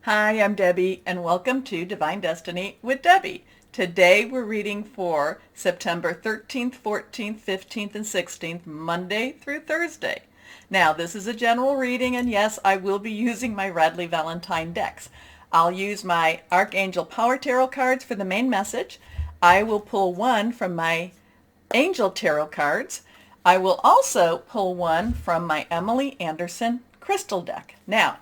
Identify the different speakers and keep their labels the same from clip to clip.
Speaker 1: Hi, I'm Debbie, and welcome to Divine Destiny with Debbie. Today we're reading for September 13th, 14th, 15th, and 16th, Monday through Thursday. Now, this is a general reading, and yes, I will be using my Radley Valentine decks. I'll use my Archangel Power Tarot cards for the main message. I will pull one from my Angel Tarot cards. I will also pull one from my Emily Anderson crystal deck. Now,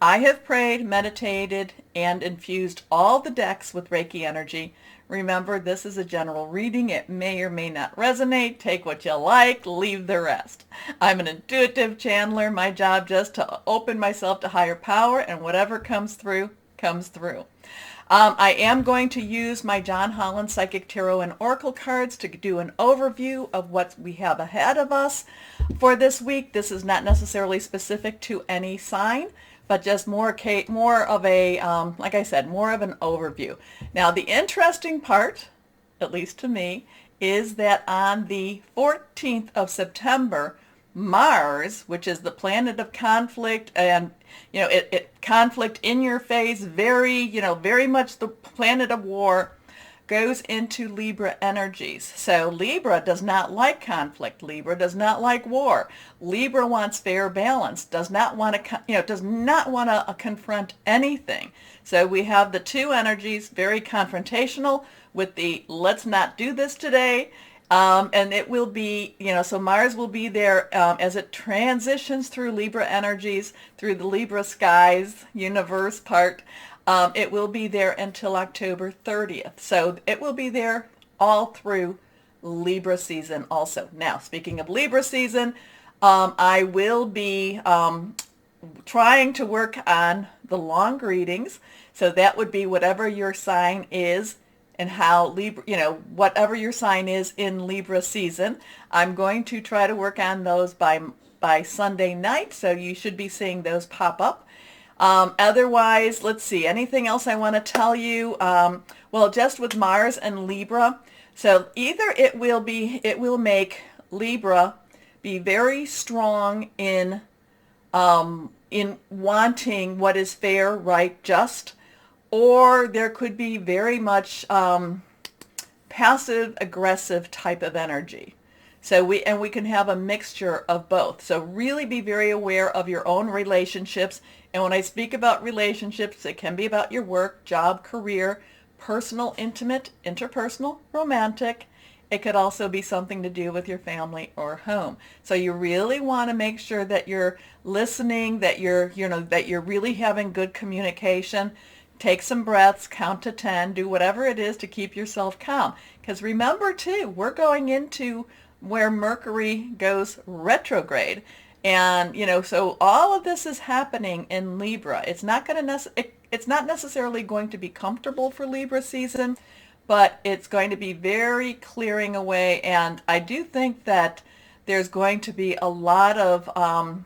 Speaker 1: I have prayed, meditated, and infused all the decks with Reiki energy. Remember, this is a general reading. It may or may not resonate. Take what you like, leave the rest. I'm an intuitive channeler. My job just to open myself to higher power, and whatever comes through, comes through. I am going to use my John Holland Psychic Tarot and Oracle cards to do an overview of what we have ahead of us for this week. This is not necessarily specific to any sign, but just more of a, like I said, more of an overview. Now, the interesting part, at least to me, is that on the 14th of September, Mars, which is the planet of conflict and, it conflict in your face, very much the planet of war, goes into Libra energies. So Libra does not like conflict. Libra does not like war. Libra wants fair balance, does not want to confront anything. So we have the two energies, very confrontational with the let's not do this today. And it will be, so Mars will be there as it transitions through Libra energies, through the Libra skies, universe part. It will be there until October 30th. So it will be there all through Libra season also. Now, speaking of Libra season, I will be trying to work on the long readings. So that would be whatever your sign is and how Libra, whatever your sign is in Libra season. I'm going to try to work on those by Sunday night. So you should be seeing those pop up. Otherwise, let's see, anything else I want to tell you? Well, just with Mars and Libra. So either it will make Libra be very strong in wanting what is fair, right, just, or there could be very much passive aggressive type of energy. So we can have a mixture of both. So really be very aware of your own relationships. And when I speak about relationships, it can be about your work, job, career, personal, intimate, interpersonal, romantic. It could also be something to do with your family or home. So you really want to make sure that you're listening, that you're really having good communication. Take some breaths, count to 10, do whatever it is to keep yourself calm. Because remember too, we're going into where Mercury goes retrograde. And, so all of this is happening in Libra. It's not necessarily going to be comfortable for Libra season, but it's going to be very clearing away. And I do think that there's going to be a lot of,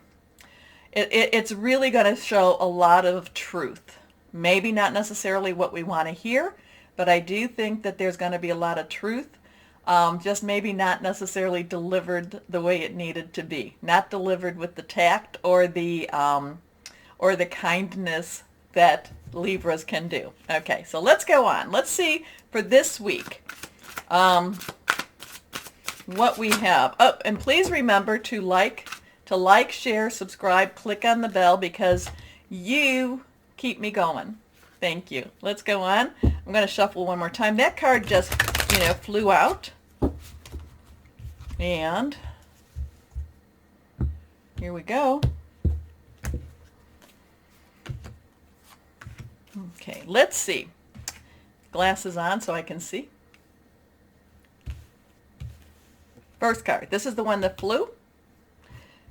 Speaker 1: it's really going to show a lot of truth. Maybe not necessarily what we want to hear, but I do think that there's going to be a lot of truth. Just maybe not necessarily delivered the way it needed to be. Not delivered with the tact or the kindness that Libras can do. Okay, so let's go on. Let's see for this week what we have. Oh, and please remember to like, share, subscribe, click on the bell because you keep me going. Thank you. Let's go on. I'm going to shuffle one more time. That card just flew out. And here we go. Okay, let's see. Glasses on so I can see. First card. This is the one that flew.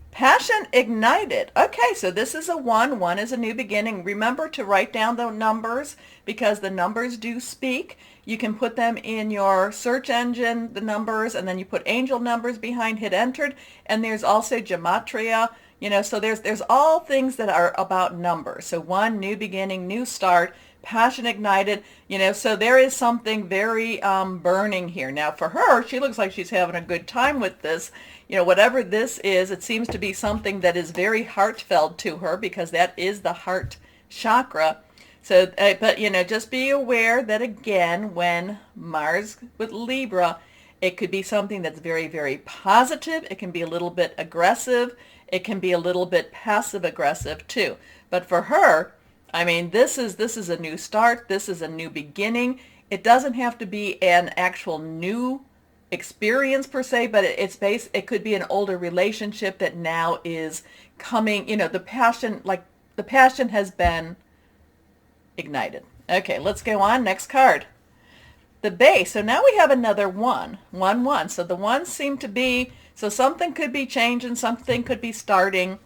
Speaker 1: Passion ignited. Okay, so this is a 1. 1 is a new beginning. Remember to write down the numbers because the numbers do speak. You can put them in your search engine, the numbers, and then you put angel numbers behind, hit entered, and there's also gematria, so there's all things that are about numbers. So 1, new beginning, new start, passion ignited, so there is something very burning here. Now for her, she looks like she's having a good time with this. Whatever this is, it seems to be something that is very heartfelt to her because that is the heart chakra. So, but just be aware that again, when Mars with Libra, it could be something that's very, very positive. It can be a little bit aggressive. It can be a little bit passive aggressive too. But for her, I mean, this is a new start. This is a new beginning. It doesn't have to be an actual new experience per se, but it could be an older relationship that now is coming, the passion has been ignited. Okay, let's go on. Next card. The base. So now we have another one. So the ones seem to be, so something could be changing, something could be starting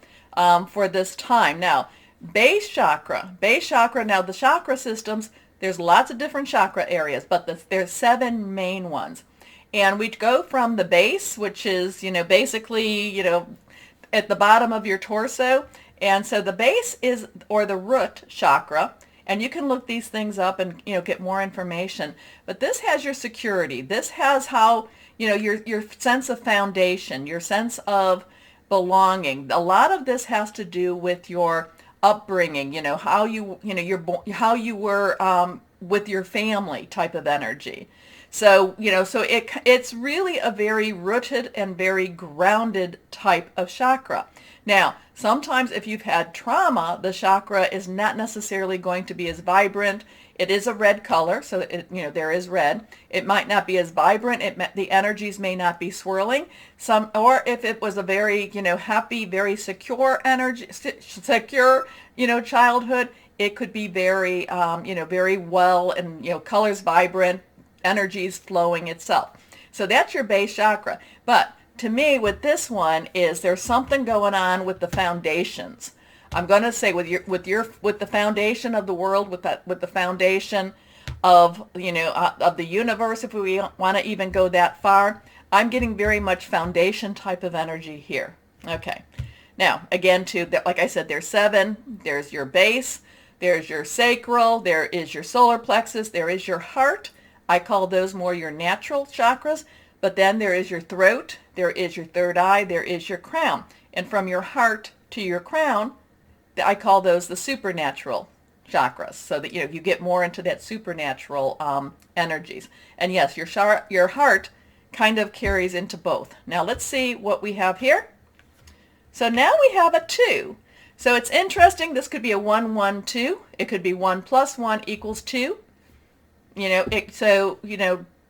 Speaker 1: for this time. Now, base chakra. Now the chakra systems, there's lots of different chakra areas, but there's 7 main ones. And we go from the base, which is, basically, at the bottom of your torso. And so the base is, or the root chakra, and you can look these things up and, get more information. But this has your security. This has how, your sense of foundation, your sense of belonging. A lot of this has to do with your upbringing, how how you were with your family type of energy. So, it's really a very rooted and very grounded type of chakra. Now, sometimes if you've had trauma, the chakra is not necessarily going to be as vibrant. It is a red color, so there is red. It might not be as vibrant. The energies may not be swirling. Or if it was a very, happy, very secure energy, secure, childhood, it could be very, very well and, colors vibrant, energies flowing itself. So that's your base chakra. But to me, with this one is there's something going on with the foundations. I'm going to say with the foundation of the world, with the foundation of of the universe, if we want to even go that far. I'm getting very much foundation type of energy here. Okay. Now, again, like I said, there's 7. There's your base. There's your sacral. There is your solar plexus. There is your heart. I call those more your natural chakras. But then there is your throat. There is your third eye. There is your crown. And from your heart to your crown, I call those the supernatural chakras. So that, you get more into that supernatural energies. And yes, your heart kind of carries into both. Now let's see what we have here. So now we have a 2. So it's interesting. This could be a 1, 1, 2. It could be 1 plus 1 equals 2.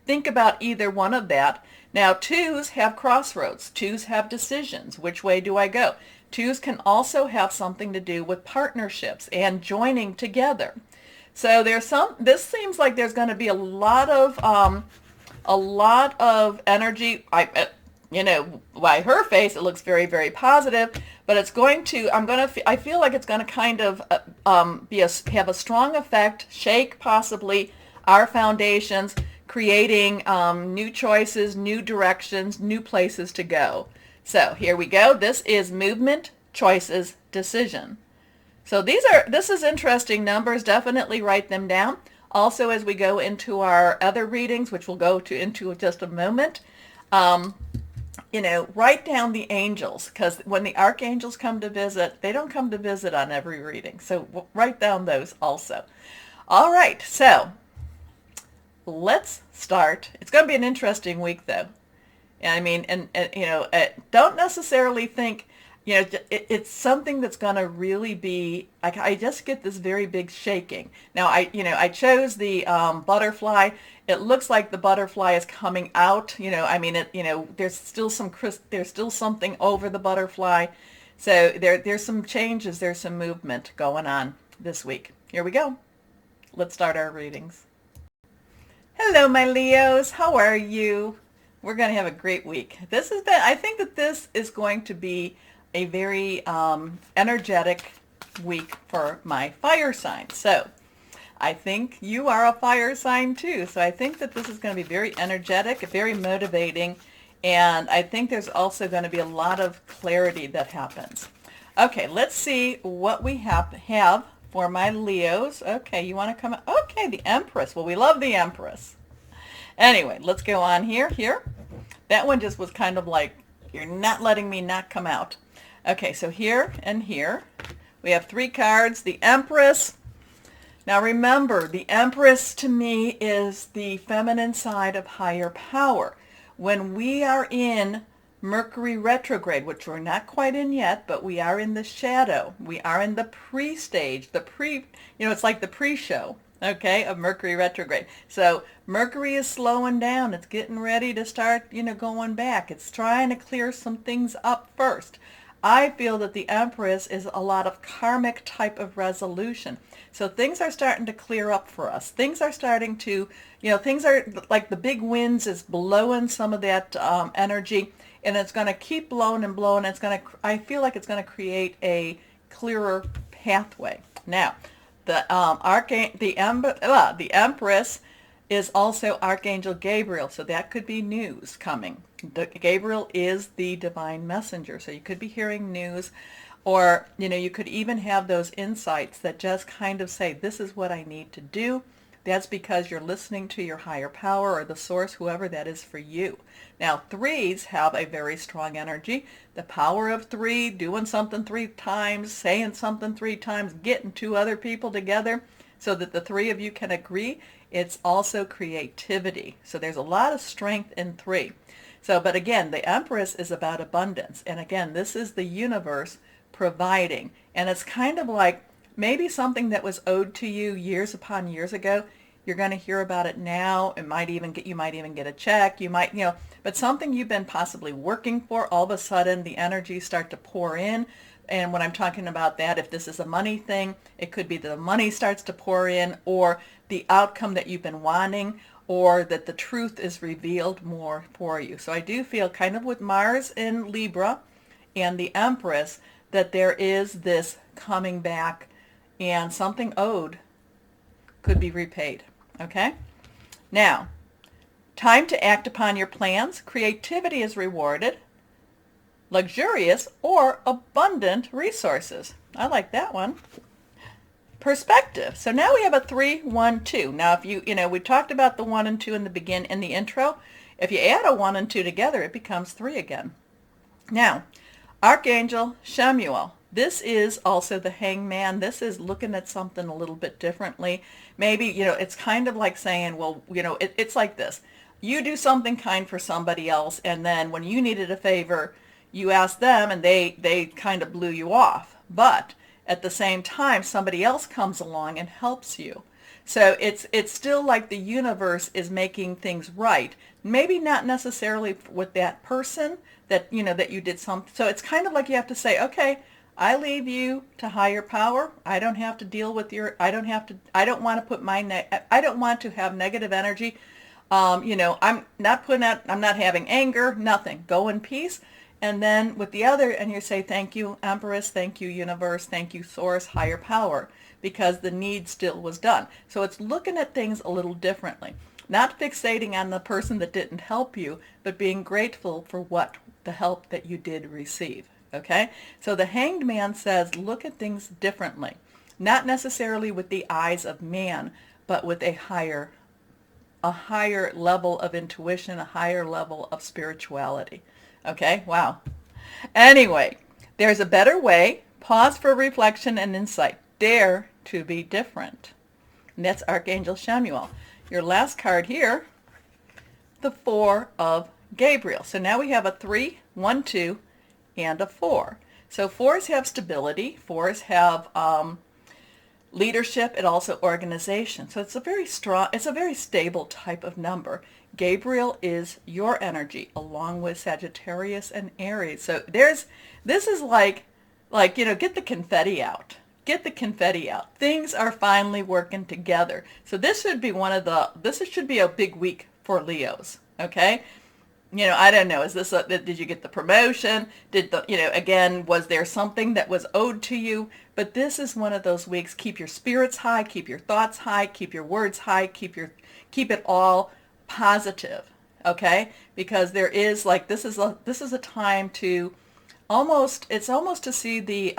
Speaker 1: Think about either one of that. Now, 2s have crossroads. 2s have decisions. Which way do I go? 2s can also have something to do with partnerships and joining together. So this seems like there's going to be a lot of energy. By her face, it looks very, very positive, but it's going to, I feel like it's going to kind of have a strong effect, shake possibly our foundations, creating new choices, new directions, new places to go. So here we go. This is movement, choices, decision. So this is interesting numbers. Definitely write them down. Also, as we go into our other readings, which we'll go into just a moment, write down the angels, because when the archangels come to visit, they don't come to visit on every reading. So write down those also. All right. So let's start. It's going to be an interesting week, though. I mean, and don't necessarily think, it's something that's going to really be, I just get this very big shaking. Now, I chose the butterfly. It looks like the butterfly is coming out. There's still something over the butterfly. So there's some changes. There's some movement going on this week. Here we go. Let's start our readings. Hello, my Leos. How are you? We're going to have a great week. I think that this is going to be a very energetic week for my fire sign. So I think you are a fire sign too. So I think that this is going to be very energetic, very motivating, and I think there's also going to be a lot of clarity that happens. Okay, let's see what we have for my Leos. Okay, you want to come? Okay, the Empress. Well, we love the Empress. Anyway, let's go on here. That one just was kind of like, you're not letting me not come out. Okay, so here and here, we have 3 cards. The Empress. Now remember, the Empress to me is the feminine side of higher power. When we are in Mercury retrograde, which we're not quite in yet, but we are in the shadow. We are in the pre-stage, it's like the pre-show, okay, of Mercury retrograde. So Mercury is slowing down. It's getting ready to start, going back. It's trying to clear some things up first. I feel that the Empress is a lot of karmic type of resolution. So things are starting to clear up for us. Things are starting to, things are like the big winds is blowing some of that energy, and it's going to keep blowing and blowing. I feel like it's going to create a clearer pathway. Now, the Empress is also Archangel Gabriel, so that could be news coming. Gabriel is the divine messenger, so you could be hearing news, or you could even have those insights that just kind of say, this is what I need to do. That's because you're listening to your higher power or the source, whoever that is for you. Now, threes have a very strong energy. The power of three, doing something 3 times, saying something 3 times, getting 2 other people together so that the 3 of you can agree. It's also creativity. So there's a lot of strength in 3. So, but again, the Empress is about abundance. And again, this is the universe providing. And it's kind of like maybe something that was owed to you years upon years ago. You're going to hear about it now. You might even get a check. You might, but something you've been possibly working for, all of a sudden the energy start to pour in. And when I'm talking about that, if this is a money thing, it could be that the money starts to pour in, or the outcome that you've been wanting, or that the truth is revealed more for you. So I do feel kind of with Mars in Libra and the Empress that there is this coming back, and something owed could be repaid. Okay? Now, time to act upon your plans. Creativity is rewarded. Luxurious or abundant resources. I like that one. Perspective. So now we have a 3, 1, 2. Now if we talked about the 1 and 2 in the intro. If you add a 1 and 2 together, it becomes 3 again. Now, Archangel Shemuel. This is also the hangman. This is looking at something a little bit differently. Maybe, it's kind of like saying, well, it's like this. You do something kind for somebody else, and then when you needed a favor, you asked them, and they kind of blew you off. But at the same time, somebody else comes along and helps you. So it's still like the universe is making things right. Maybe not necessarily with that person that you did something. So it's kind of like you have to say, okay, I leave you to higher power. I don't have to deal with I don't want to have negative energy. I'm not having anger, nothing. Go in peace. And then with the other, and you say, thank you, Empress, thank you, universe, thank you, source, higher power, because the need still was done. So it's looking at things a little differently. Not fixating on the person that didn't help you, but being grateful for the help that you did receive. Okay? So the Hanged Man says, look at things differently. Not necessarily with the eyes of man, but with a higher level of intuition, a higher level of spirituality. Okay? Wow. Anyway, there's a better way. Pause for reflection and insight. Dare to be different. And that's Archangel Shemuel. Your last card here, the 4 of Gabriel. So now we have a 3, 1, 2, and a 4. So 4s have stability. 4s have leadership and also organization. So it's a very stable type of number. Gabriel is your energy along with Sagittarius and Aries. So this is like get the confetti out. Get the confetti out. Things are finally working together. So this should be this should be a big week for Leos. Okay? I don't know. Did you get the promotion? Again, was there something that was owed to you? But this is one of those weeks. Keep your spirits high, keep your thoughts high, keep your words high, keep it all positive. Okay? Because there is this is a time to it's almost to see the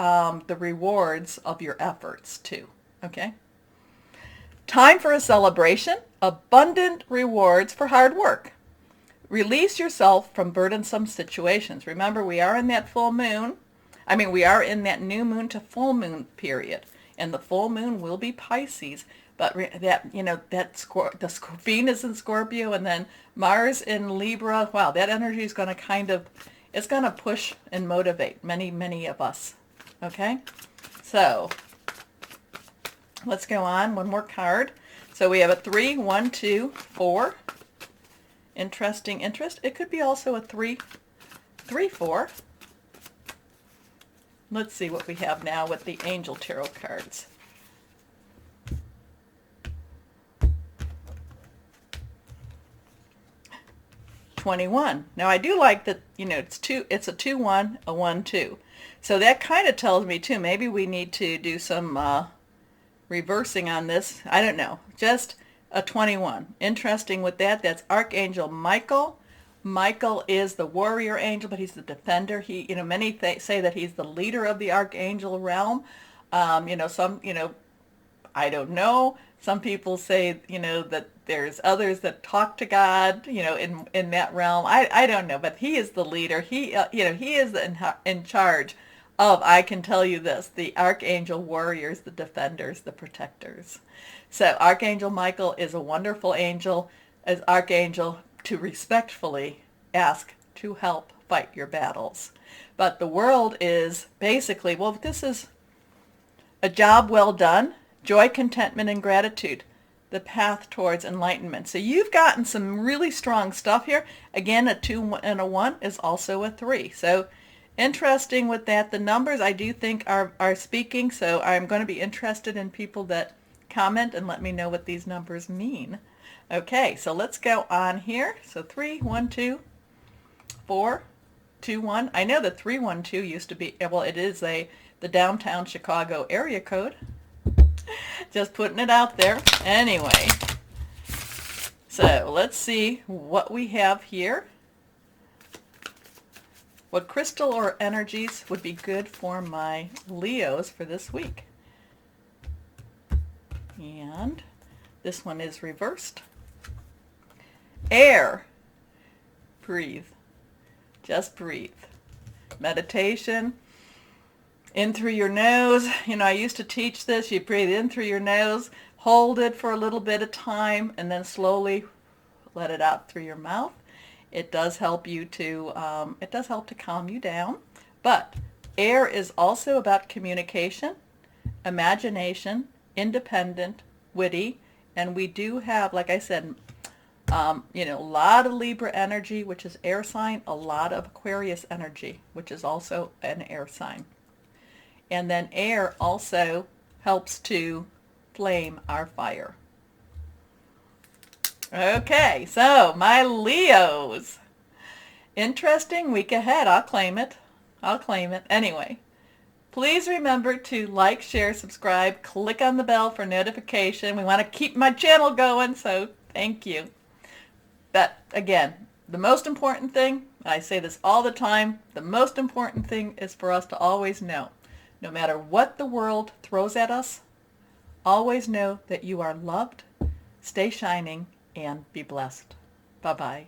Speaker 1: rewards of your efforts too. Okay? Time for a celebration. Abundant rewards for hard work. Release yourself from burdensome situations. Remember, we are in that full moon. We are in that new moon to full moon period. and the full moon will be Pisces. But that, Venus in Scorpio and then Mars in Libra, wow, that energy is going to it's going to push and motivate many, many of us. Okay? So, let's go on. One more card. So we have a 3, 1, 2, 4. Interesting interest. It could be also a 3, 3, 4. Let's see what we have now with the Angel Tarot cards. $21. Now I do like that, it's a 2-1, a 1-2. So that kind of tells me too, maybe we need to do some reversing on this. I don't know. Just a 21. Interesting with that. That's Archangel Michael. Michael is the warrior angel, but he's the defender. Many say that he's the leader of the archangel realm. I don't know. Some people say, that there's others that talk to God, in that realm. I don't know, but he is the leader. He is in charge of, I can tell you this, the archangel warriors, the defenders, the protectors. So Archangel Michael is a wonderful angel, as archangel, to respectfully ask to help fight your battles. But the world is basically, well, this is a job well done, joy, contentment, and gratitude, the path towards enlightenment. So you've gotten some really strong stuff here. Again, a 2 and a 1 is also a 3. So interesting with that. The numbers I do think are speaking, so I'm going to be interested in people that comment and let me know what these numbers mean. Okay, so let's go on here. So 3, 1, 2, 4, 2, 1. I know that 312 used to be, well, it is the downtown Chicago area code. Just putting it out there. Anyway, so let's see what we have here. What crystal or energies would be good for my Leos for this week? And this one is reversed. Air. Breathe. Just breathe. Meditation. In through your nose. I used to teach this. You breathe in through your nose, hold it for a little bit of time, and then slowly let it out through your mouth. It does help you to, calm you down. But air is also about communication, imagination, independent, witty, and we do have, like I said, a lot of Libra energy, which is air sign, a lot of Aquarius energy, which is also an air sign. And then air also helps to flame our fire. Okay, so my Leos. Interesting week ahead. I'll claim it. Anyway, please remember to like, share, subscribe, click on the bell for notification. We want to keep my channel going, so thank you. But again, the most important thing, I say this all the time, the most important thing is for us to always know, no matter what the world throws at us, always know that you are loved, stay shining, and be blessed. Bye-bye.